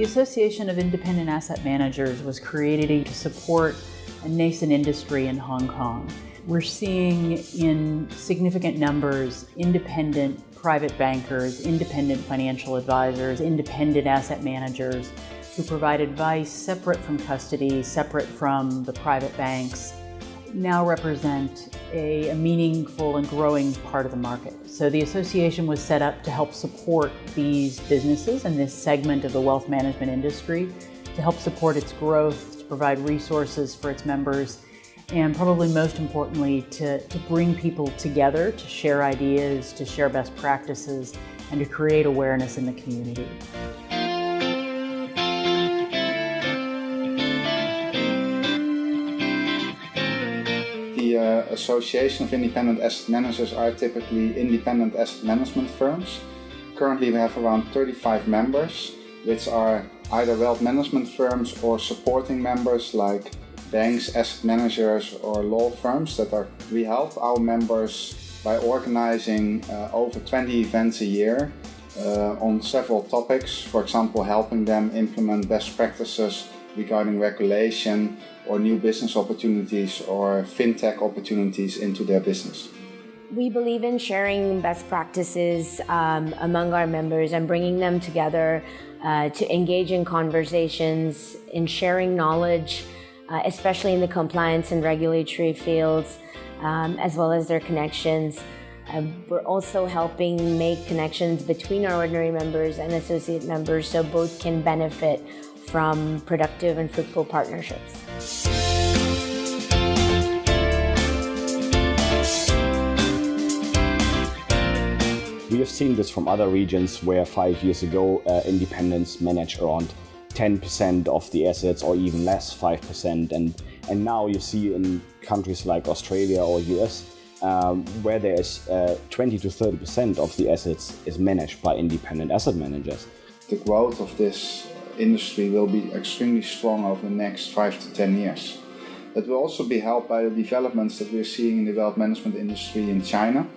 The Association of Independent Asset Managers was created to support a nascent industry in Hong Kong. We're seeing in significant numbers independent private bankers, independent financial advisors, independent asset managers who provide advice separate from custody, separate from the private banks, now represent a meaningful and growing part of the market. So the association was set up to help support these businesses and this segment of the wealth management industry, to help support its growth, to provide resources for its members, and probably most importantly, to bring people together, to share ideas, to share best practices, and to create awareness in the community. The Association of Independent Asset Managers are typically independent asset management firms. Currently we have around 35 members, which are either wealth management firms or supporting members like banks, asset managers or law firms we help our members by organizing over 20 events a year on several topics. For example, helping them implement best practices regarding regulation or new business opportunities or fintech opportunities into their business. We believe in sharing best practices among our members and bringing them together to engage in conversations, in sharing knowledge, especially in the compliance and regulatory fields, as well as their connections. We're also helping make connections between our ordinary members and associate members so both can benefit from productive and fruitful partnerships. We have seen this from other regions where 5 years ago independents managed around 10% of the assets or even less, 5%. And now you see in countries like Australia or US where there is 20 to 30% of the assets is managed by independent asset managers. The growth of this industry will be extremely strong over the next 5 to 10 years. That will also be helped by the developments that we're seeing in the wealth management industry in China,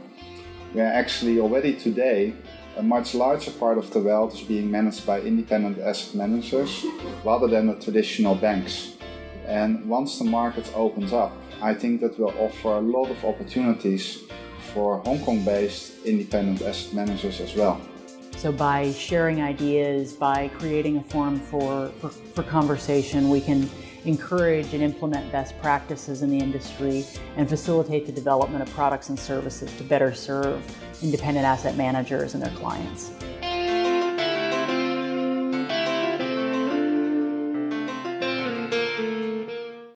where actually already today a much larger part of the wealth is being managed by independent asset managers rather than the traditional banks. And once the market opens up, I think that will offer a lot of opportunities for Hong Kong-based independent asset managers as well. So by sharing ideas, by creating a forum for conversation, we can encourage and implement best practices in the industry and facilitate the development of products and services to better serve independent asset managers and their clients.